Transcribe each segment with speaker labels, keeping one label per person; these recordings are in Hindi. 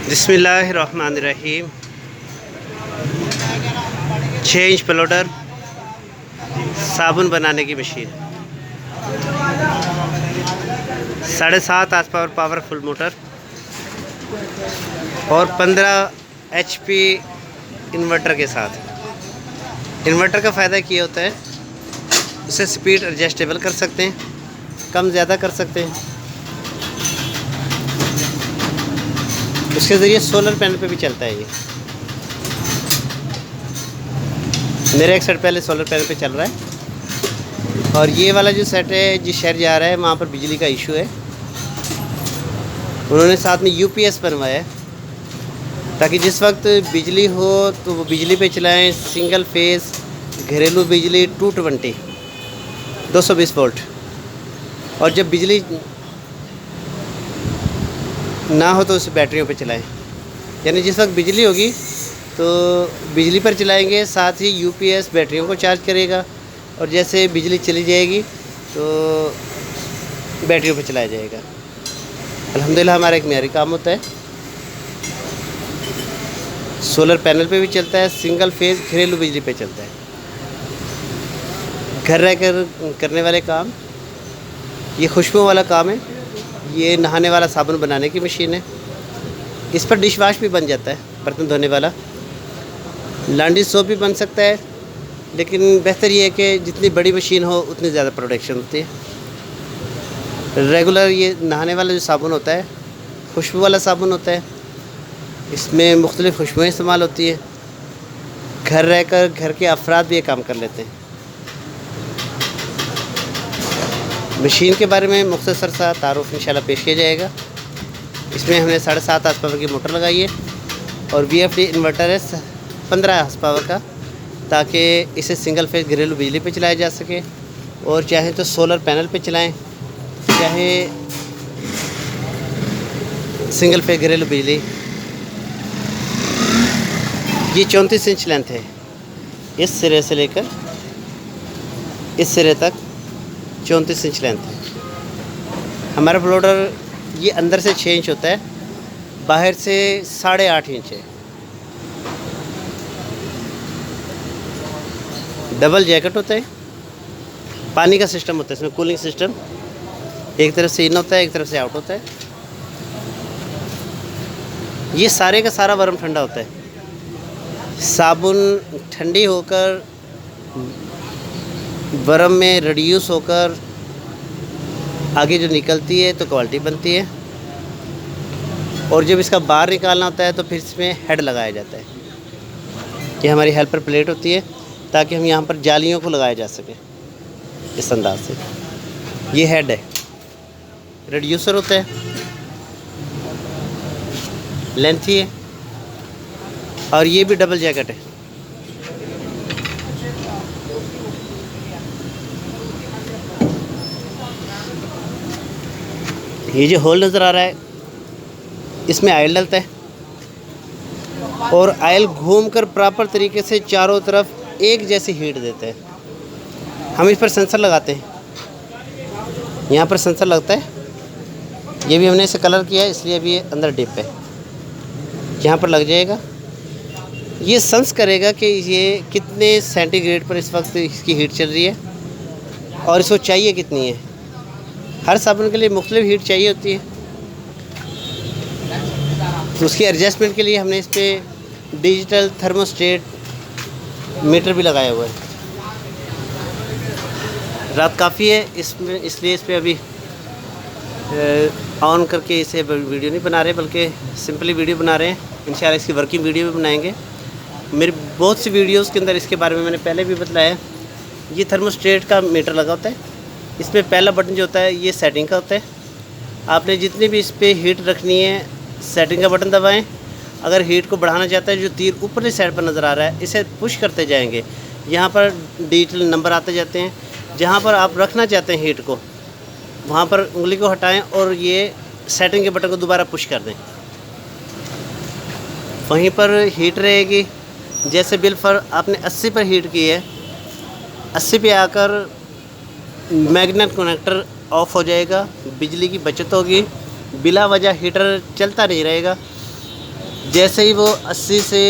Speaker 1: बिस्मिल्लाहिर्रहमानिर्रहीम। 6 इंच प्लोटर, साबुन बनाने की मशीन, 7.5 आस पावरफुल मोटर और 15 HP इन्वर्टर के साथ। इन्वर्टर का फ़ायदा ये होता है, उसे स्पीड एडजस्टेबल कर सकते हैं, कम ज़्यादा कर सकते हैं। उसके ज़रिए सोलर पैनल पे भी चलता है। ये मेरा एक सेट पहले सोलर पैनल पे चल रहा है, और ये वाला जो सेट है जिस शहर जा रहा है वहाँ पर बिजली का इशू है। उन्होंने साथ में UPS बनवाया है ताकि जिस वक्त बिजली हो तो वो बिजली पे चलाएं। सिंगल फेस घरेलू बिजली 220 वोल्ट, और जब बिजली ना हो तो उसे बैटरियों पे चलाएं। यानी जिस वक्त बिजली होगी तो बिजली पर चलाएंगे, साथ ही UPS बैटरियों को चार्ज करेगा, और जैसे बिजली चली जाएगी तो बैटरियों पे चलाया जाएगा। अल्हम्दुलिल्लाह हमारा एक मेयारी काम होता है। सोलर पैनल पे भी चलता है, सिंगल फेज घरेलू बिजली पे चलता है। घर रहकर करने वाले काम, ये खुशबू वाला काम है। ये नहाने वाला साबुन बनाने की मशीन है। इस पर डिश वाश भी बन जाता है, बर्तन धोने वाला। लॉन्ड्री सोप भी बन सकता है, लेकिन बेहतर ये है कि जितनी बड़ी मशीन हो उतनी ज़्यादा प्रोडक्शन होती है। रेगुलर ये नहाने वाला जो साबुन होता है, खुशबू वाला साबुन होता है। इसमें मुख्तलिफ़ खुशबुएँ इस्तेमाल होती है। घर रहकर घर के अफराद भी ये काम कर लेते हैं। मशीन के बारे में मुख्तसर सा तारुफ इंशाल्लाह पेश किया जाएगा। इसमें हमने 7.5 आस पावर की मोटर लगाई है, और VFD इन्वर्टर है 15 आस पावर का, ताकि इसे सिंगल फेज घरेलू बिजली पे चलाया जा सके, और चाहे तो सोलर पैनल पे चलाएं, चाहे सिंगल फेज घरेलू बिजली। ये 34 इंच लेंथ है, इस सिरे से लेकर इस सिरे तक 34 इंच लेंथ है। हमारा प्लोटर ये अंदर से 6 इंच होता है, बाहर से 8.5 इंच है। डबल जैकेट होता है, पानी का सिस्टम होता है इसमें, कूलिंग सिस्टम। एक तरफ से इन होता है, एक तरफ से आउट होता है। ये सारे का सारा वर्म ठंडा होता है। साबुन ठंडी होकर वर्म में रिड्यूस होकर आगे जो निकलती है तो क्वालिटी बनती है, और जब इसका बाहर निकालना होता है तो फिर इसमें हेड लगाया जाता है। ये हमारी हेल्पर प्लेट होती है, ताकि हम यहाँ पर जालियों को लगाया जा सके इस अंदाज से। ये हेड है, रिड्यूसर होता है, लेंथी है, और ये भी डबल जैकेट है। ये जो होल नज़र आ रहा है, इसमें आयल डलता है, और आयल घूमकर प्रॉपर तरीके से चारों तरफ एक जैसी हीट देता है। हम इस पर सेंसर लगाते हैं, यहाँ पर सेंसर लगता है। ये भी हमने इसे कलर किया है, इसलिए अभी ये अंदर डिप है। यहाँ पर लग जाएगा, ये सेंस करेगा कि ये कितने सेंटीग्रेड पर इस वक्त इसकी हीट चल रही है, और इसको चाहिए कितनी है। हर साबुन के लिए मुख्तलिफ हीट चाहिए होती है, तो उसकी एडजस्टमेंट के लिए हमने इस पर डिजिटल थर्मोस्टेट मीटर भी लगाया हुआ है। रात काफ़ी है इसमें, इसलिए इस पर अभी ऑन करके इसे वीडियो नहीं बना रहे, बल्कि सिंपली वीडियो बना रहे हैं। इंशाल्लाह इसकी वर्किंग वीडियो भी बनाएंगे। मेरे बहुत सी वीडियोज़ के अंदर इसके बारे में मैंने पहले भी बताया। ये थर्मोस्टेट का मीटर लगा होता है। इसमें पहला बटन जो होता है ये सेटिंग का होता है। आपने जितनी भी इस पर हीट रखनी है, सेटिंग का बटन दबाएं। अगर हीट को बढ़ाना चाहते हैं, जो तीर ऊपरली साइड पर नज़र आ रहा है, इसे पुश करते जाएंगे। यहाँ पर डिजिटल नंबर आते जाते हैं। जहाँ पर आप रखना चाहते हैं हीट को, वहाँ पर उंगली को हटाएं और ये सेटिंग के बटन को दोबारा पुश कर दें। वहीं पर हीट रहेगी। जैसे बिल पर आपने 80 पर हीट की है, 80 पे आकर मैग्नेट कनेक्टर ऑफ हो जाएगा, बिजली की बचत होगी, बिला वजह हीटर चलता नहीं रहेगा। जैसे ही वो 80 से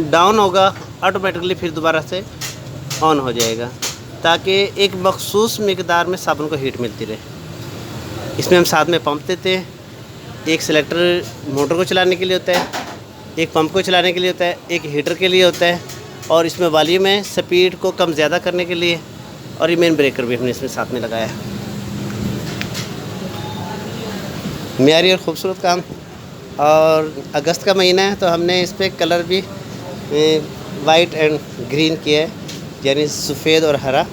Speaker 1: डाउन होगा ऑटोमेटिकली फिर दोबारा से ऑन हो जाएगा, ताकि एक मखसूस मिकदार में साबुन को हीट मिलती रहे। इसमें हम साथ में पंप देते हैं। एक सिलेक्टर मोटर को चलाने के लिए होता है, एक पंप को चलाने के लिए होता है, एक हीटर के लिए होता है, और इसमें वॉल्यूम है स्पीड को कम ज़्यादा करने के लिए, और ये मेन ब्रेकर भी हमने इसमें साथ में लगाया है। मियारी और ख़ूबसूरत काम। और अगस्त का महीना है तो हमने इस पर कलर भी वाइट एंड ग्रीन किया है, यानी सफ़ेद और हरा।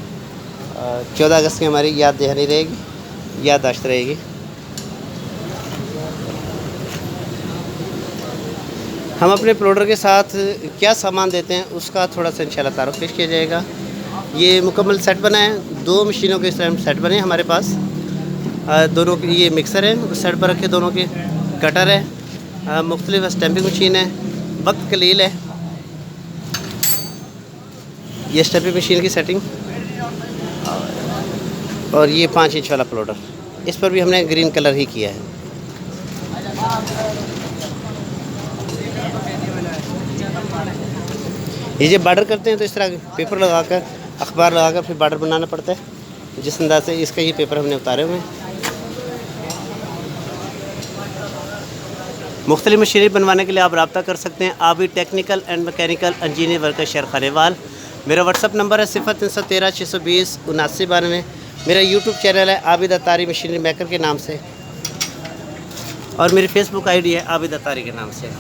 Speaker 1: 14 अगस्त की हमारी याद दहानी रहेगी, याददाश्त रहेगी। हम अपने प्लोडर के साथ क्या सामान देते हैं उसका थोड़ा सा इंशाल्लाह तारुफ पेश किया जाएगा। ये मुकम्मल सेट बना है, 2 मशीनों के इस टाइम सेट बने हैं हमारे पास। दोनों की ये मिक्सर है, उस साइड पर रखे, दोनों के कटर है, मुख्तलिफ स्टैम्पिंग मशीन है, वक्त कलील है। ये स्टैम्पिंग मशीन की सेटिंग, और ये 5 इंच वाला प्लोडर, इस पर भी हमने ग्रीन कलर ही किया है। ये जब बॉर्डर करते हैं तो इस तरह पेपर लगाकर, अखबार लगाकर फिर बॉर्डर बनाना पड़ता है। जिस अंदाज से इसका ये पेपर हमने उतारे हुए हैं। मुख्तलिफ मशीनरी बनवाने के लिए आप रब्ता कर सकते हैं। Abid technical and mechanical engineer worker शहर खानेवाल। मेरा व्हाट्सअप नंबर है 0313 620 7992। मेरा यूट्यूब चैनल है आबिद अतारी मशीनरी मेकर के नाम से, और मेरी फेसबुक आईडी है आबिद अतारी के नाम से।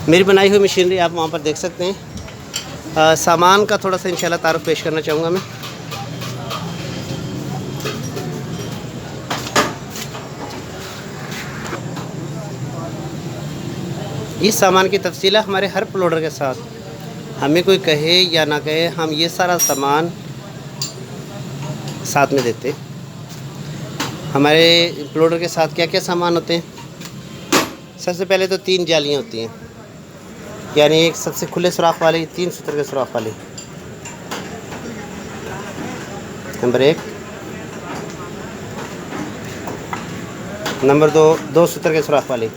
Speaker 1: मेरी बनाई हुई मशीनरी आप वहाँ पर देख सकते हैं। सामान का थोड़ा सा इंशाल्लाह तारुफ पेश करना चाहूँगा मैं। इस सामान की तफसील है हमारे हर प्लोडर के साथ, हमें कोई कहे या ना कहे, हम ये सारा सामान साथ में देते। हमारे प्लोडर के साथ क्या क्या सामान होते हैं? सबसे पहले तो 3 जालियाँ होती हैं, यानी एक सबसे खुले सुराख वाली, 3 सूत्र के सुराख वाली, नंबर 1। नंबर 2, 2 सूत्र के सुराख वाली।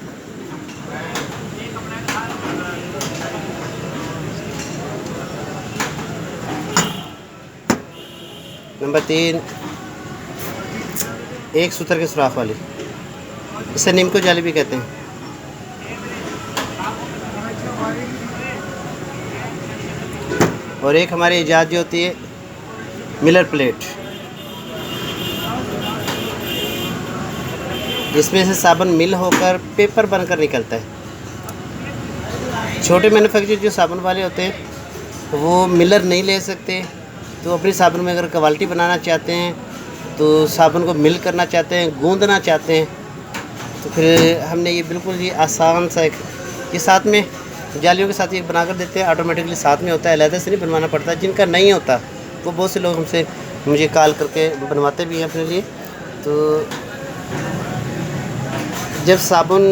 Speaker 1: नंबर 3, 1 सूत्र के सुराख वाली। इसे नीमको जाली भी कहते हैं। और एक हमारी इजाज़त जो होती है मिलर प्लेट, इसमें से साबुन मिल होकर पेपर बनकर निकलता है। छोटे मैन्युफैक्चरर जो साबुन वाले होते हैं वो मिलर नहीं ले सकते, तो अपनी साबुन में अगर क्वालिटी बनाना चाहते हैं, तो साबुन को मिल करना चाहते हैं, गूंदना चाहते हैं, तो फिर हमने ये बिल्कुल ही आसान सा एक, ये साथ में जालियों के साथ ये बनाकर देते हैं। ऑटोमेटिकली साथ में होता है, अलहदा से नहीं बनवाना पड़ता। जिनका नहीं होता वो बहुत से लोग हमसे मुझे कॉल करके बनवाते भी हैं अपने लिए। तो जब साबुन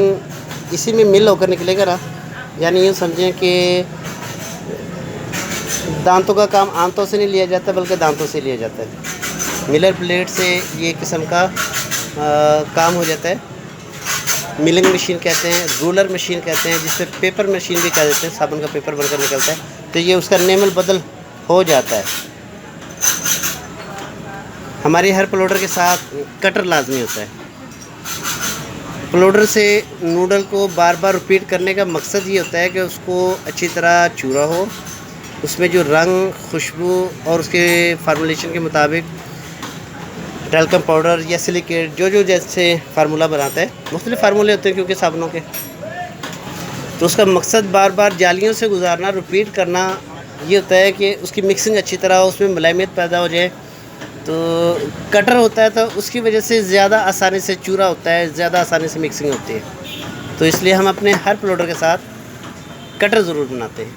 Speaker 1: इसी में मिल होकर निकलेगा ना, यानी यूँ समझें कि दांतों का काम आंतों से नहीं लिया जाता बल्कि दांतों से लिया जाता है। मिलर प्लेट से ये किस्म का काम हो जाता है। मिलिंग मशीन कहते हैं, रूलर मशीन कहते हैं, जिससे पेपर मशीन भी कह देते हैं, साबुन का पेपर बनकर निकलता है। तो ये उसका नेमल बदल हो जाता है। हमारे हर प्लोडर के साथ कटर लाजमी होता है। प्लोडर से नूडल को बार बार रिपीट करने का मकसद ये होता है कि उसको अच्छी तरह चूरा हो, उसमें जो रंग, खुशबू और उसके फार्मूलेशन के मुताबिक टैल्कम पाउडर या सिलिकेट जो जैसे फार्मूला बनाता है, मुख्तलिफ फार्मूले होते हैं क्योंकि साबुनों के, तो उसका मकसद बार बार जालियों से गुजारना, रिपीट करना ये होता है कि उसकी मिक्सिंग अच्छी तरह हो, उसमें मुलायमियत पैदा हो जाए। तो कटर होता है तो उसकी वजह से ज़्यादा आसानी से चूरा होता है, ज़्यादा आसानी से मिक्सिंग होती है। तो इसलिए हम अपने हर प्लोडर के साथ कटर ज़रूर बनाते हैं।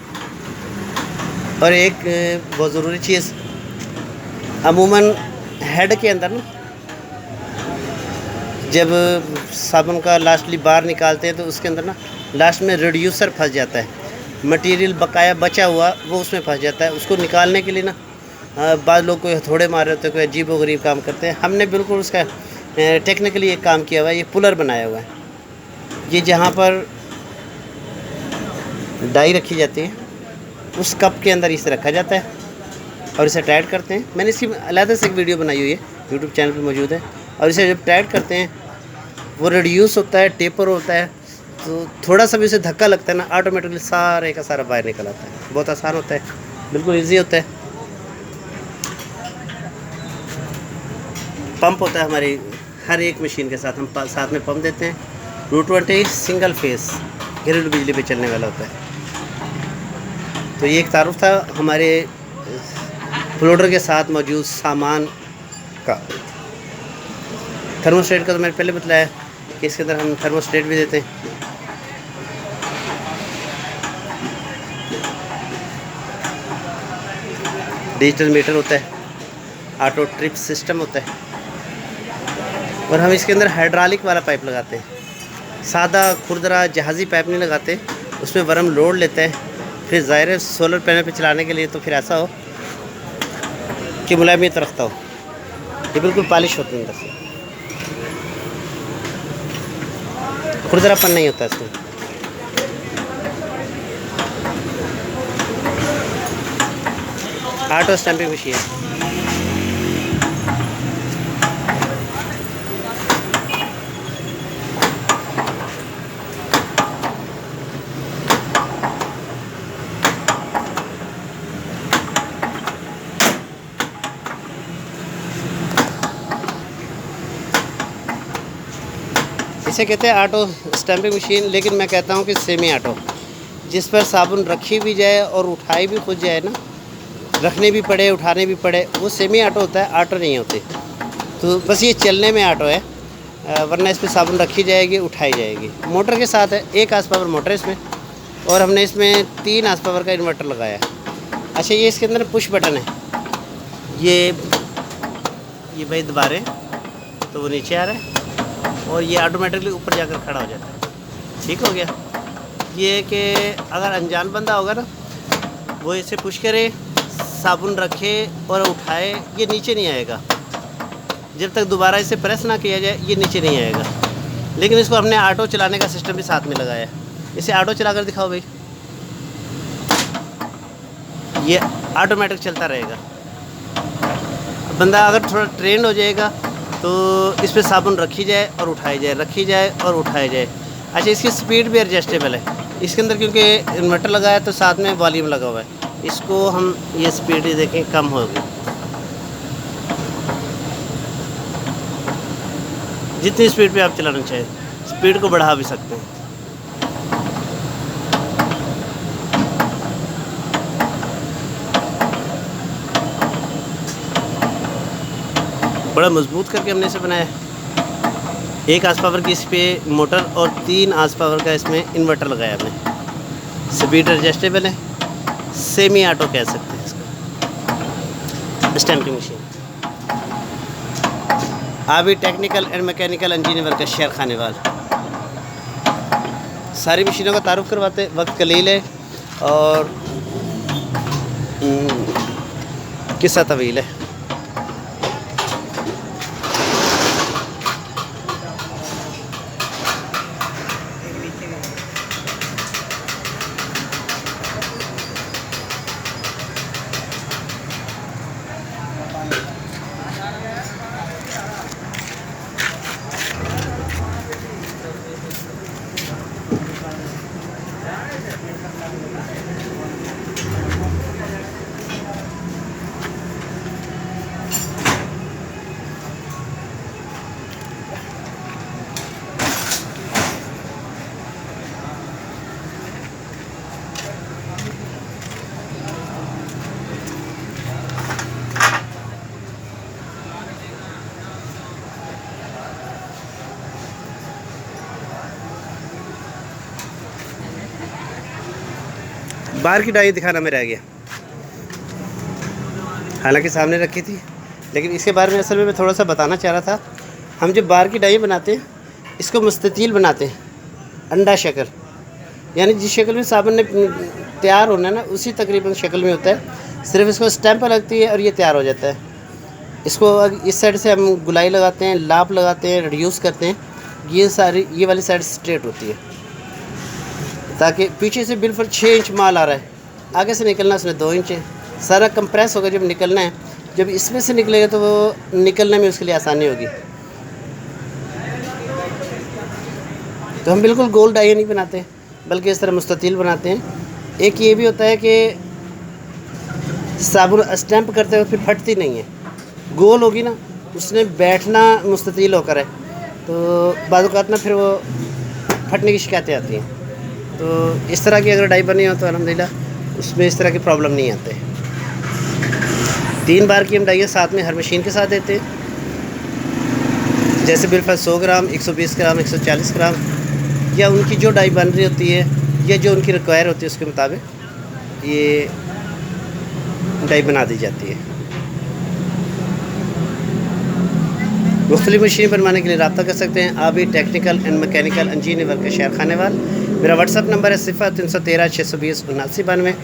Speaker 1: और एक बहुत ज़रूरी चीज़, अमूमन हेड के अंदर ना, जब साबुन का लास्टली बार निकालते हैं तो उसके अंदर ना लास्ट में रिड्यूसर फंस जाता है। मटेरियल बकाया बचा हुआ वो उसमें फंस जाता है। उसको निकालने के लिए ना बाद लोग कोई हथौड़े मार रहे होते हैं, कोई अजीब व गरीब काम करते हैं। हमने बिल्कुल उसका टेक्निकली एक काम किया हुआ है। ये पुलर बनाया हुआ है, ये जहाँ पर डाई रखी जाती है उस कप के अंदर इसे रखा जाता है और इसे टाइट करते हैं। मैंने इसकी अलग से एक वीडियो बनाई हुई है, यूट्यूब चैनल पर मौजूद है। और इसे जब टाइट करते हैं वो रिड्यूस होता है, टेपर होता है, तो थोड़ा सा भी उसे धक्का लगता है ना, ऑटोमेटिकली सारे का सारा बाहर निकल आता है। बहुत आसान होता है, बिल्कुल ईजी होता है। पंप होता है हमारी हर एक मशीन के साथ, हम साथ में पंप देते हैं। 220 सिंगल फेस घरेलू बिजली पे चलने वाला होता है। तो ये एक तारुफ था हमारे फ्लोटर के साथ मौजूद सामान का। थर्मोस्टेट का तो मैंने पहले बताया कि इसके अंदर हम थर्मोस्टेट भी देते हैं। डिजिटल मीटर होता है, ऑटो ट्रिप सिस्टम होता है, और हम इसके अंदर हाइड्रोलिक वाला पाइप लगाते हैं। सादा खुरदरा जहाज़ी पाइप नहीं लगाते, उसमें वर्म लोड लेते हैं। फिर ज़ाहिर है सोलर पैनल पे चलाने के लिए तो फिर ऐसा हो कि मुलायमियत रखता हो। ये बिल्कुल पॉलिश होती है अंदर से, खुरदरापन नहीं होता इसमें। ऑटो स्टैंपिंग मशीन इसे कहते हैं ऑटो स्टैंपिंग मशीन, लेकिन मैं कहता हूँ कि सेमी ऑटो, जिस पर साबुन रखी भी जाए और उठाई भी खुद जाए ना, रखने भी पड़े उठाने भी पड़े, वो सेमी ऑटो होता है, ऑटो नहीं होते। तो बस ये चलने में ऑटो है, वरना इस पर साबुन रखी जाएगी उठाई जाएगी। मोटर के साथ है, 1 आस पावर मोटर है इसमें, और हमने इसमें 3 आस पावर का इन्वर्टर लगाया है। अच्छा, ये इसके अंदर पुश बटन है, ये भाई दबा रहे हैं तो वो नीचे आ रहा है और ये ऑटोमेटिकली ऊपर जाकर खड़ा हो जाता है। ठीक हो गया। ये कि अगर अनजान बंदा होगा ना, वो इसे पुश करे, साबुन रखे और उठाए, ये नीचे नहीं आएगा। जब तक दोबारा इसे प्रेस ना किया जाए ये नीचे नहीं आएगा। लेकिन इसको हमने ऑटो चलाने का सिस्टम भी साथ में लगाया है। इसे ऑटो चला कर दिखाओ भाई, ये ऑटोमेटिक चलता रहेगा। बंदा अगर थोड़ा ट्रेंड हो जाएगा तो इस पर साबुन रखी जाए और उठाई जाए, रखी जाए और उठाई जाए। अच्छा, इसकी स्पीड भी एडजस्टेबल है इसके अंदर, क्योंकि इन्वर्टर लगाया तो साथ में वॉल्यूम लगा हुआ है। इसको हम ये स्पीड देखें कम होगी, जितनी स्पीड पे आप चलाना चाहें, स्पीड को बढ़ा भी सकते हैं। बड़ा मजबूत करके हमने इसे बनाया है। 1 आस पावर की इस पर मोटर और 3 आस पावर का इसमें इन्वर्टर लगाया हमने। स्पीड एडजस्टेबल है, सेमी ऑटो कह सकते हैं इसको। स्टैंपिंग मशीन अभी टेक्निकल एंड मैकेनिकल इंजीनियर का शेर खानेवाल। सारी मशीनों का तारुफ करवाते वक्त कलील है और किस्सा तवील है। बाहर की डाई दिखाना में रह गया, हालांकि सामने रखी थी, लेकिन इसके बारे में असल में मैं थोड़ा सा बताना चाह रहा था। हम जब बाहर की डाई बनाते हैं इसको मुस्ततील बनाते हैं, अंडा शक्ल, यानी जिस शक्ल में साबुन ने तैयार होना है ना उसी तकरीबन शक्ल में होता है, सिर्फ इसको स्टैंप लगती है और ये तैयार हो जाता है। इसको इस साइड से हम गुलाई लगाते हैं, लाप लगाते हैं, रिड्यूस करते हैं, ये वाली साइड स्ट्रेट होती है, ताकि पीछे से बिल्कुल 6 इंच माल आ रहा है, आगे से निकलना उसने 2 इंच है, सारा कंप्रेस होगा। जब निकलना है, जब इसमें से निकलेगा तो वो निकलने में उसके लिए आसानी होगी। तो हम बिल्कुल गोल डाई नहीं बनाते, बल्कि इस तरह मुस्ततील बनाते हैं। एक ये भी होता है कि साबुन स्टैंप करते हुए फिर फटती नहीं है, गोल होगी ना, उसने बैठना मुस्ततील होकर है, तो बाद औक़ात ना फिर वो फटने की शिकायतें आती हैं। तो इस तरह की अगर डाई बनी हो तो अल्हम्दुलिल्लाह उसमें इस तरह की प्रॉब्लम नहीं आते। 3 बार की हम डाइयाँ साथ में हर मशीन के साथ देते हैं, जैसे बिल्कुल 100 ग्राम, 120 ग्राम, 140 ग्राम, या उनकी जो डाई बन रही होती है या जो उनकी रिक्वायर होती है उसके मुताबिक ये डाई बना दी जाती है। मुख्तलिफ मशीन बनवाने के लिए रब्ता कर सकते हैं। Abid technical and mechanical engineer work शहर खानेवाल। मेरा व्हाट्सअप नंबर है 0313 620 7992।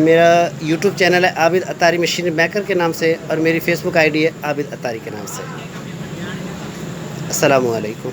Speaker 1: मेरा यूट्यूब चैनल है आबिद अतारी मशीन मेकर के नाम से, और मेरी फ़ेसबुक आईडी है आबिद अतारी के नाम से। अस्सलामु अलैकुम।